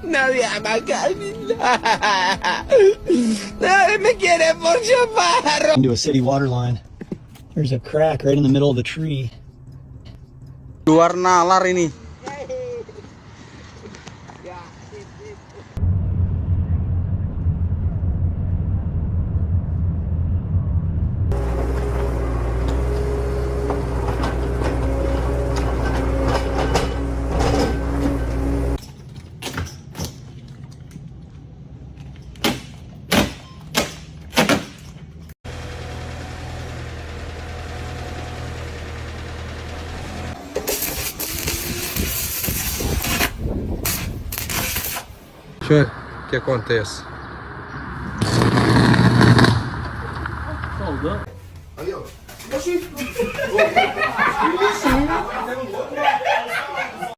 Nadie ama a Carmen. Nadie me quiere por chaparro. Into a city water line. There's a crack right in the middle of the tree. Luar nalar ini. O que acontece? Aí, ó. Oxi!